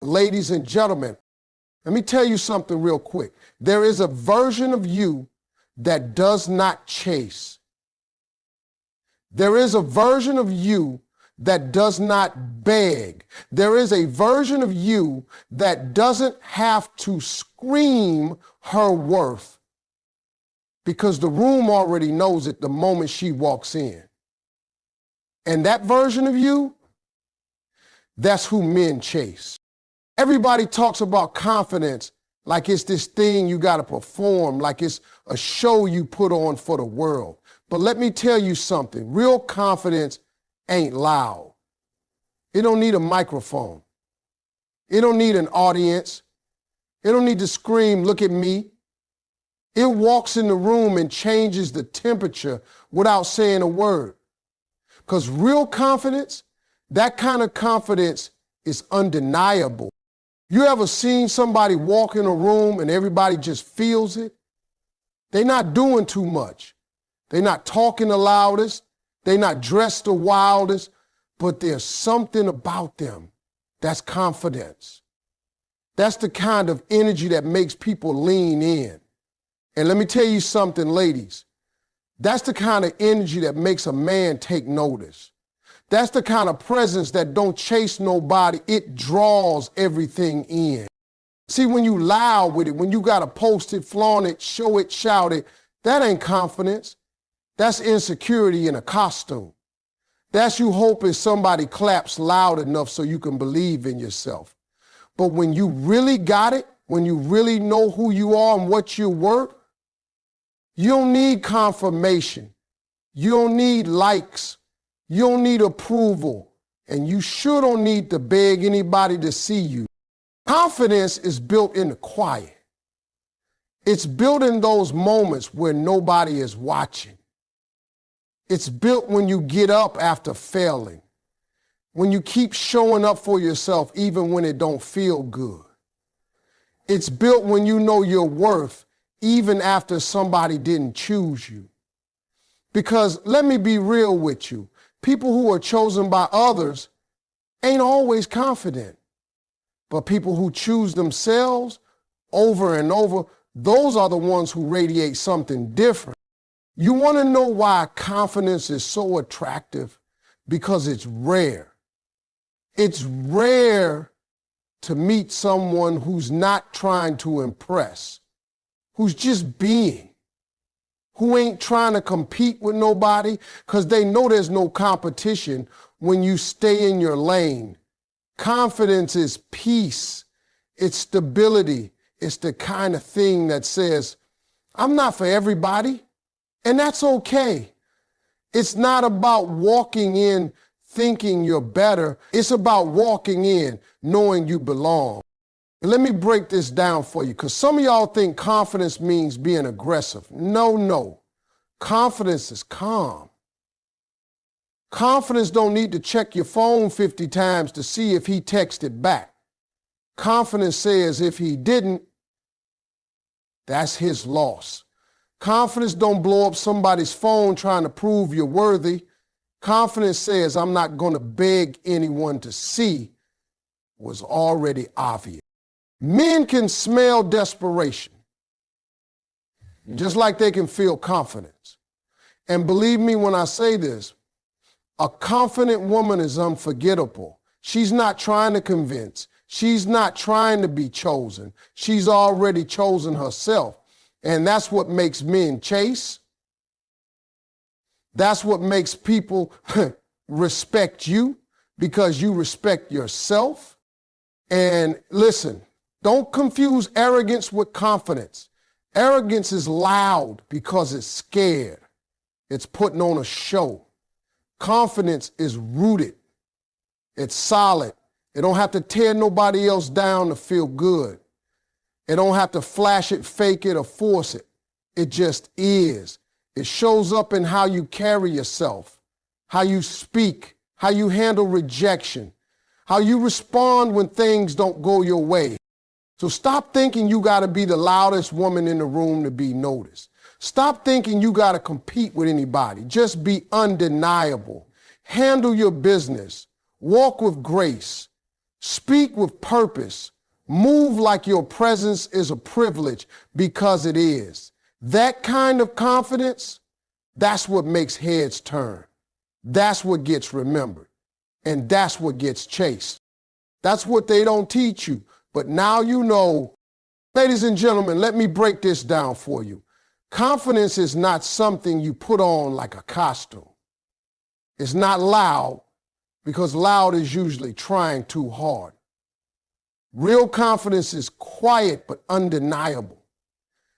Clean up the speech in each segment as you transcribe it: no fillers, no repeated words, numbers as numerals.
ladies and gentlemen, let me tell you something real quick. There is a version of you that does not chase. There is a version of you that does not beg. There is a version of you that doesn't have to scream her worth because the room already knows it the moment she walks in. And that version of you, that's who men chase. Everybody talks about confidence like it's this thing you got to perform, like it's a show you put on for the world. But let me tell you something. Real confidence ain't loud. It don't need a microphone. It don't need an audience. It don't need to scream, look at me. It walks in the room and changes the temperature without saying a word. Because real confidence, that kind of confidence is undeniable. You ever seen somebody walk in a room and everybody just feels it? They're not doing too much. They're not talking the loudest. They're not dressed the wildest, but there's something about them that's confidence. That's the kind of energy that makes people lean in. And let me tell you something, ladies. That's the kind of energy that makes a man take notice. That's the kind of presence that don't chase nobody. It draws everything in. See, when you loud with it, when you got to post it, flaunt it, show it, shout it, that ain't confidence. That's insecurity in a costume. That's you hoping somebody claps loud enough so you can believe in yourself. But when you really got it, when you really know who you are and what you're worth, you don't need confirmation. You don't need likes. You don't need approval. And you sure don't need to beg anybody to see you. Confidence is built in the quiet. It's built in those moments where nobody is watching. It's built when you get up after failing, when you keep showing up for yourself even when it don't feel good. It's built when you know your worth even after somebody didn't choose you. Because let me be real with you, people who are chosen by others ain't always confident, but people who choose themselves over and over, those are the ones who radiate something different. You want to know why confidence is so attractive? Because it's rare. It's rare to meet someone who's not trying to impress, who's just being, who ain't trying to compete with nobody because they know there's no competition when you stay in your lane. Confidence is peace. It's stability. It's the kind of thing that says, I'm not for everybody. And that's okay. It's not about walking in thinking you're better. It's about walking in knowing you belong. And let me break this down for you, because some of y'all think confidence means being aggressive. No. Confidence is calm. Confidence don't need to check your phone 50 times to see if he texted back. Confidence says if he didn't, that's his loss. Confidence don't blow up somebody's phone trying to prove you're worthy. Confidence says I'm not going to beg anyone to see was already obvious. Men can smell desperation, just like they can feel confidence. And believe me when I say this, a confident woman is unforgettable. She's not trying to convince. She's not trying to be chosen. She's already chosen herself. And that's what makes men chase. That's what makes people respect you, because you respect yourself. And listen, don't confuse arrogance with confidence. Arrogance is loud because it's scared. It's putting on a show. Confidence is rooted. It's solid. It don't have to tear nobody else down to feel good. It don't have to flash it, fake it, or force it. It just is. It shows up in how you carry yourself, how you speak, how you handle rejection, how you respond when things don't go your way. So stop thinking you got to be the loudest woman in the room to be noticed. Stop thinking you got to compete with anybody. Just be undeniable. Handle your business. Walk with grace. Speak with purpose. Move like your presence is a privilege, because it is. That kind of confidence, that's what makes heads turn. That's what gets remembered. And that's what gets chased. That's what they don't teach you. But now you know. Ladies and gentlemen, let me break this down for you. Confidence is not something you put on like a costume. It's not loud, because loud is usually trying too hard. Real confidence is quiet but undeniable.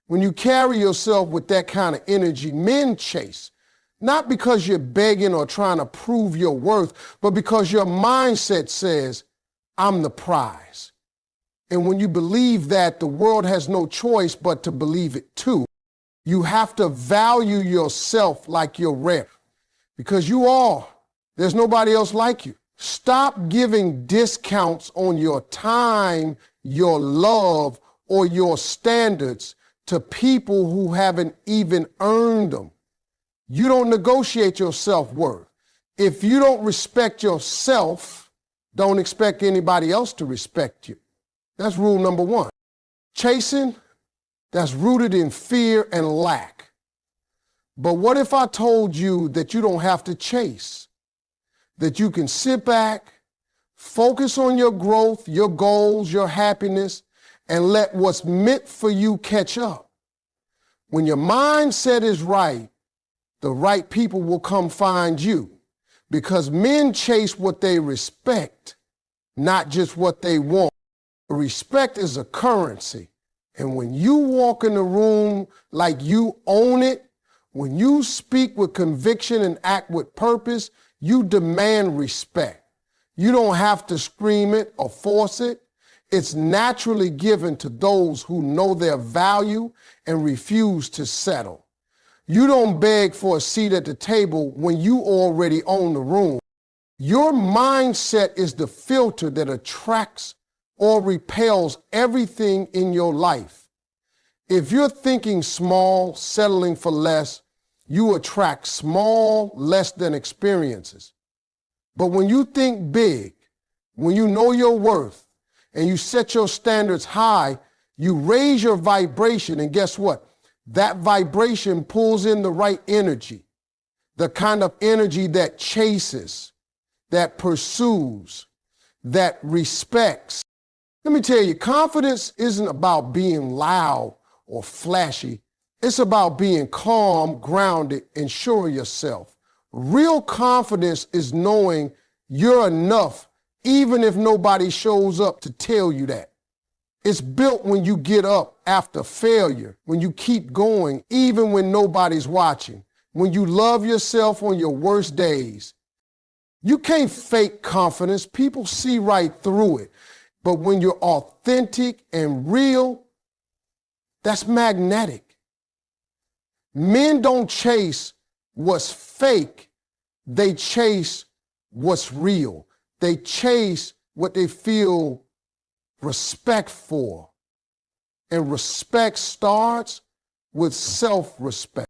When you carry yourself with that kind of energy, men chase, not because you're begging or trying to prove your worth, but because your mindset says, I'm the prize. And when you believe that, the world has no choice but to believe it too. You have to value yourself like you're rare, because you are. There's nobody else like you. Stop giving discounts on your time, your love, or your standards to people who haven't even earned them. You don't negotiate your self-worth. If you don't respect yourself, don't expect anybody else to respect you. That's rule number one. Chasing, that's rooted in fear and lack. But what if I told you that you don't have to chase? That you can sit back, focus on your growth, your goals, your happiness, and let what's meant for you catch up. When your mindset is right, the right people will come find you, because men chase what they respect, not just what they want. Respect is a currency. And when you walk in the room like you own it, when you speak with conviction and act with purpose, you demand respect. You don't have to scream it or force it. It's naturally given to those who know their value and refuse to settle. You don't beg for a seat at the table when you already own the room. Your mindset is the filter that attracts or repels everything in your life. If you're thinking small, settling for less, you attract small, less than experiences. But when you think big, when you know your worth, and you set your standards high, you raise your vibration, and guess what? That vibration pulls in the right energy, the kind of energy that chases, that pursues, that respects. Let me tell you, confidence isn't about being loud or flashy. It's about being calm, grounded, and sure of yourself. Real confidence is knowing you're enough, even if nobody shows up to tell you that. It's built when you get up after failure, when you keep going, even when nobody's watching, when you love yourself on your worst days. You can't fake confidence. People see right through it. But when you're authentic and real, that's magnetic. Men don't chase what's fake. They chase what's real. They chase what they feel respect for. And respect starts with self-respect.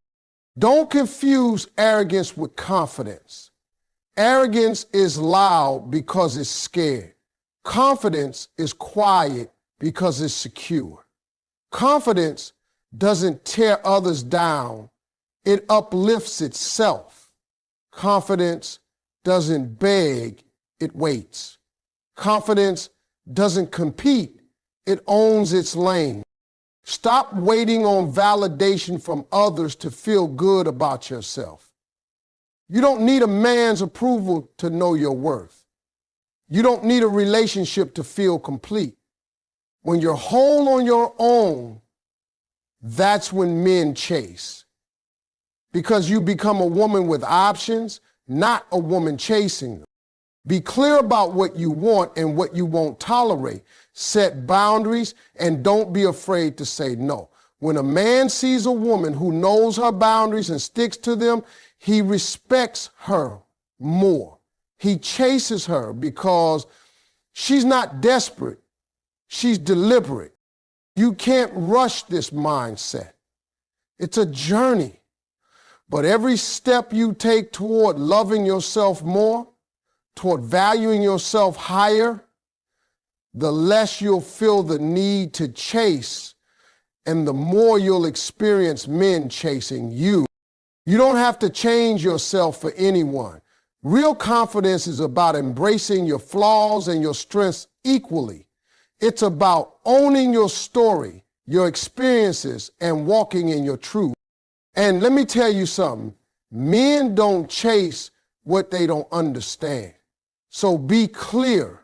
Don't confuse arrogance with confidence. Arrogance is loud because it's scared. Confidence is quiet because it's secure. Confidence doesn't tear others down. It uplifts itself. Confidence doesn't beg, it waits. Confidence doesn't compete, it owns its lane. Stop waiting on validation from others to feel good about yourself. You don't need a man's approval to know your worth. You don't need a relationship to feel complete. When you're whole on your own, that's when men chase. Because you become a woman with options, not a woman chasing them. Be clear about what you want and what you won't tolerate. Set boundaries and don't be afraid to say no. When a man sees a woman who knows her boundaries and sticks to them, he respects her more. He chases her because she's not desperate. She's deliberate. You can't rush this mindset. It's a journey. But every step you take toward loving yourself more, toward valuing yourself higher, the less you'll feel the need to chase, and the more you'll experience men chasing you. You don't have to change yourself for anyone. Real confidence is about embracing your flaws and your strengths equally. It's about owning your story, your experiences, and walking in your truth. And let me tell you something. Men don't chase what they don't understand. So be clear.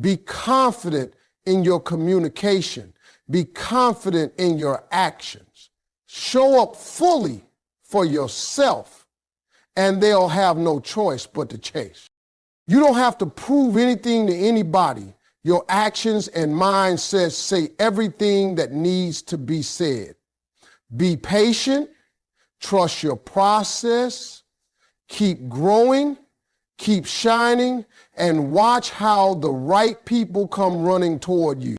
Be confident in your communication. Be confident in your actions. Show up fully for yourself, and they'll have no choice but to chase. You don't have to prove anything to anybody. Your actions and mindsets say everything that needs to be said. Be patient, trust your process, keep growing, keep shining, and watch how the right people come running toward you.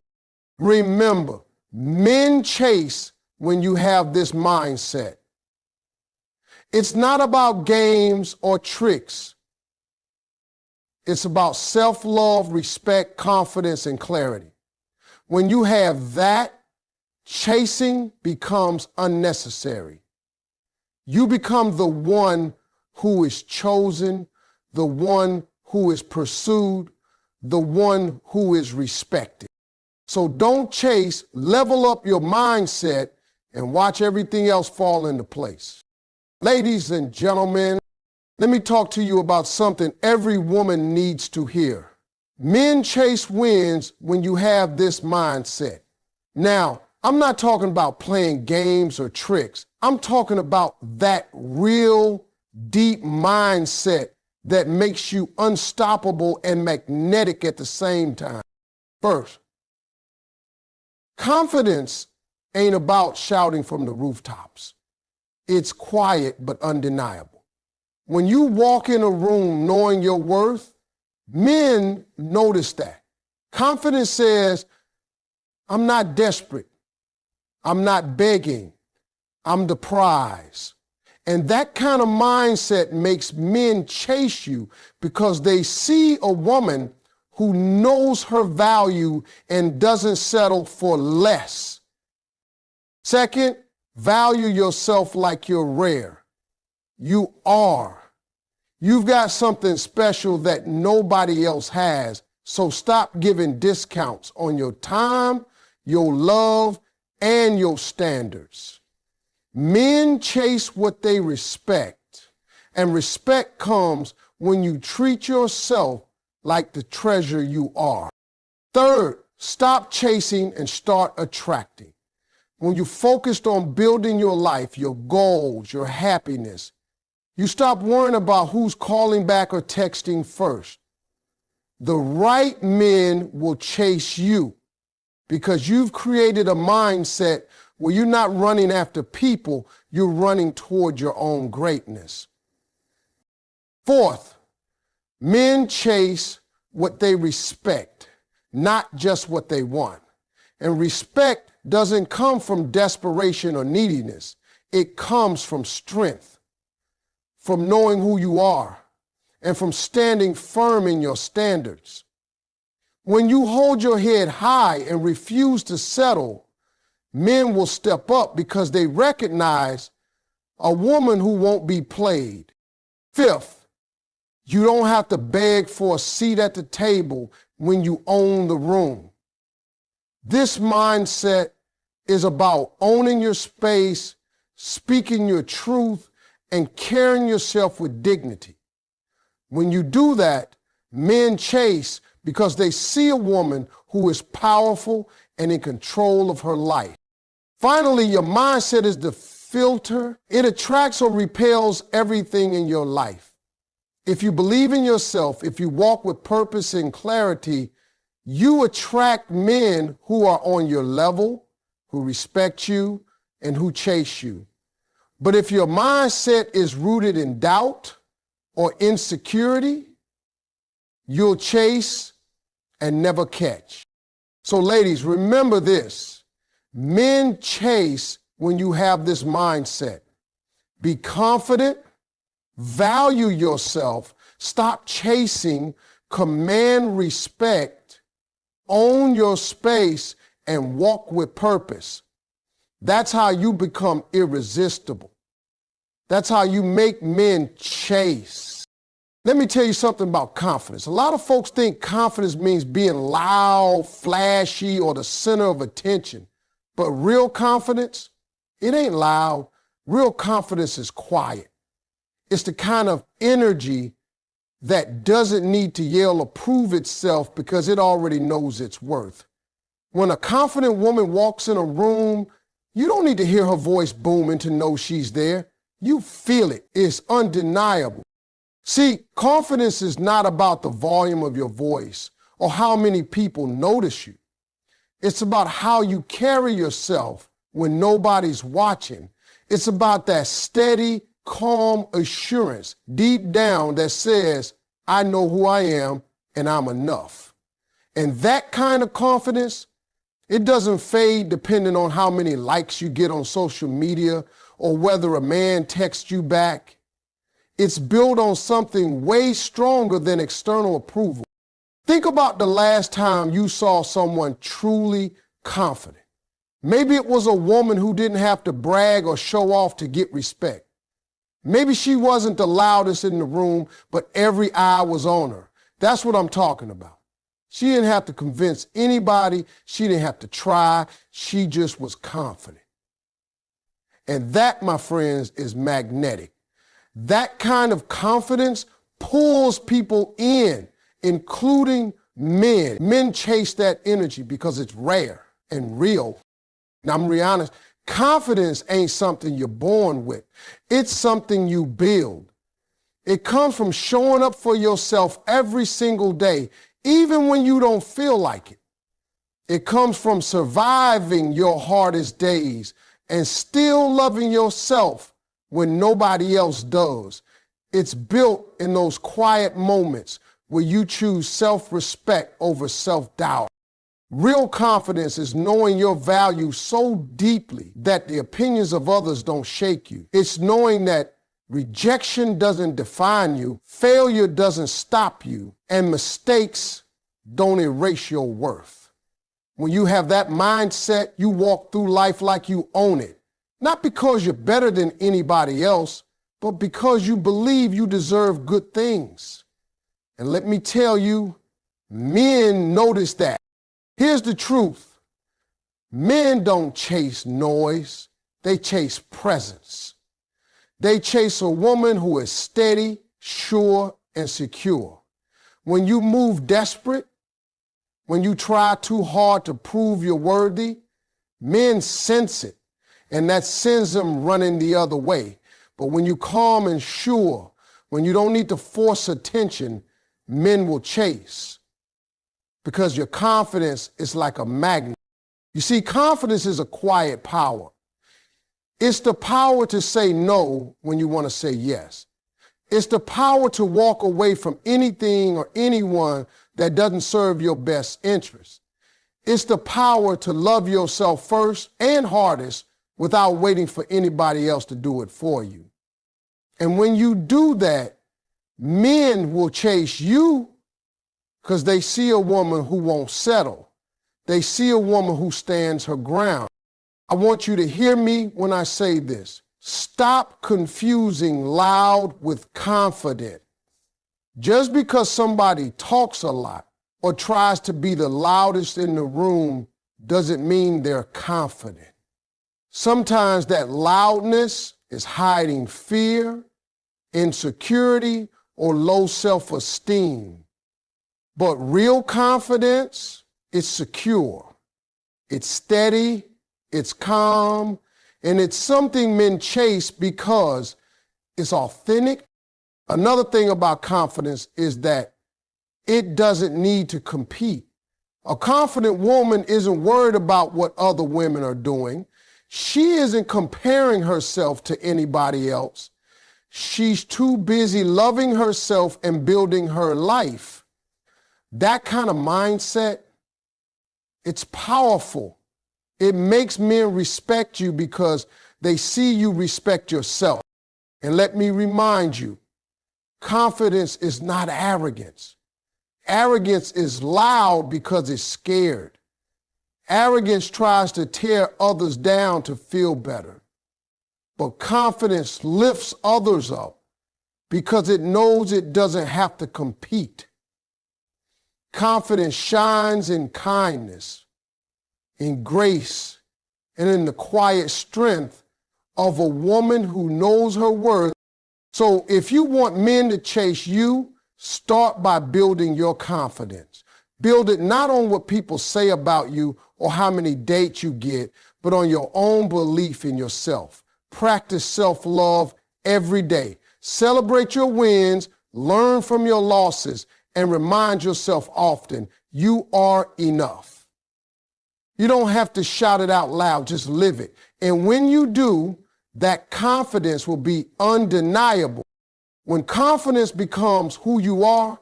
Remember, men chase when you have this mindset. It's not about games or tricks. It's about self-love, respect, confidence, and clarity. When you have that, chasing becomes unnecessary. You become the one who is chosen, the one who is pursued, the one who is respected. So don't chase, level up your mindset, and watch everything else fall into place. Ladies and gentlemen, let me talk to you about something every woman needs to hear. Men chase wins when you have this mindset. Now, I'm not talking about playing games or tricks. I'm talking about that real deep mindset that makes you unstoppable and magnetic at the same time. First, confidence ain't about shouting from the rooftops. It's quiet but undeniable. When you walk in a room knowing your worth, men notice that. Confidence says, I'm not desperate. I'm not begging. I'm the prize. And that kind of mindset makes men chase you because they see a woman who knows her value and doesn't settle for less. Second, value yourself like you're rare. You are. You've got something special that nobody else has, so stop giving discounts on your time, your love, and your standards. Men chase what they respect, and respect comes when you treat yourself like the treasure you are. Third, stop chasing and start attracting. When you're focused on building your life, your goals, your happiness, you stop worrying about who's calling back or texting first. The right men will chase you because you've created a mindset where you're not running after people, you're running toward your own greatness. Fourth, men chase what they respect, not just what they want. And respect doesn't come from desperation or neediness. It comes from strength, from knowing who you are, and from standing firm in your standards. When you hold your head high and refuse to settle, men will step up because they recognize a woman who won't be played. Fifth, you don't have to beg for a seat at the table when you own the room. This mindset is about owning your space, speaking your truth, and carrying yourself with dignity. When you do that, men chase because they see a woman who is powerful and in control of her life. Finally, your mindset is the filter. It attracts or repels everything in your life. If you believe in yourself, if you walk with purpose and clarity, you attract men who are on your level, who respect you, and who chase you. But if your mindset is rooted in doubt or insecurity, you'll chase and never catch. So ladies, remember this. Men chase when you have this mindset. Be confident, value yourself, stop chasing, command respect, Own your space and walk with purpose. That's how you become irresistible. That's how you make men chase. Let me tell you something about confidence. A lot of folks think confidence means being loud, flashy, or the center of attention. But real confidence, it ain't loud. Real confidence is quiet. It's the kind of energy that doesn't need to yell or prove itself because it already knows its worth. When a confident woman walks in a room, you don't need to hear her voice booming to know she's there. You feel it. It's undeniable. See, confidence is not about the volume of your voice or how many people notice you. It's about how you carry yourself when nobody's watching. It's about that steady, calm assurance deep down that says, I know who I am and I'm enough. And that kind of confidence, it doesn't fade depending on how many likes you get on social media or whether a man texts you back. It's built on something way stronger than external approval. Think about the last time you saw someone truly confident. Maybe it was a woman who didn't have to brag or show off to get respect. Maybe she wasn't the loudest in the room, but every eye was on her. That's what I'm talking about. She didn't have to convince anybody. She didn't have to try. She just was confident. And that, my friends, is magnetic. That kind of confidence pulls people in, including men. Men chase that energy because it's rare and real. Now, I'm gonna be honest, confidence ain't something you're born with. It's something you build. It comes from showing up for yourself every single day, even when you don't feel like it. It comes from surviving your hardest days and still loving yourself when nobody else does. It's built in those quiet moments where you choose self-respect over self-doubt. Real confidence is knowing your value so deeply that the opinions of others don't shake you. It's knowing that rejection doesn't define you, failure doesn't stop you, and mistakes don't erase your worth. When you have that mindset, you walk through life like you own it. Not because you're better than anybody else, but because you believe you deserve good things. And let me tell you, men notice that. Here's the truth. Men don't chase noise. They chase presence. They chase a woman who is steady, sure, and secure. When you move desperate, when you try too hard to prove you're worthy, men sense it. And that sends them running the other way. But when you're calm and sure, when you don't need to force attention, men will chase. Because your confidence is like a magnet. You see, confidence is a quiet power. It's the power to say no when you want to say yes. It's the power to walk away from anything or anyone that doesn't serve your best interest. It's the power to love yourself first and hardest without waiting for anybody else to do it for you. And when you do that, men will chase you because they see a woman who won't settle. They see a woman who stands her ground. I want you to hear me when I say this. Stop confusing loud with confident. Just because somebody talks a lot or tries to be the loudest in the room doesn't mean they're confident. Sometimes that loudness is hiding fear, insecurity, or low self-esteem. But real confidence is secure. It's steady, it's calm, and it's something men chase because it's authentic. Another thing about confidence is that it doesn't need to compete. A confident woman isn't worried about what other women are doing. She isn't comparing herself to anybody else. She's too busy loving herself and building her life. That kind of mindset, it's powerful. It makes men respect you because they see you respect yourself. And let me remind you, confidence is not arrogance. Arrogance is loud because it's scared. Arrogance tries to tear others down to feel better. But confidence lifts others up because it knows it doesn't have to compete. Confidence shines in kindness, in grace, and in the quiet strength of a woman who knows her worth. So if you want men to chase you, start by building your confidence. Build it not on what people say about you or how many dates you get, but on your own belief in yourself. Practice self-love every day. Celebrate your wins, learn from your losses, and remind yourself often, you are enough. You don't have to shout it out loud, just live it. And when you do, that confidence will be undeniable. When confidence becomes who you are,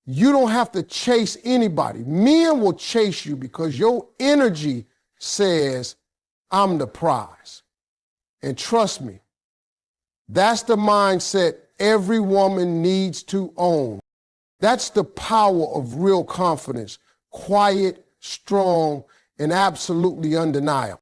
you don't have to chase anybody. Men will chase you because your energy says, I'm the prize. And trust me, that's the mindset every woman needs to own. That's the power of real confidence, quiet, strong, and absolutely undeniable.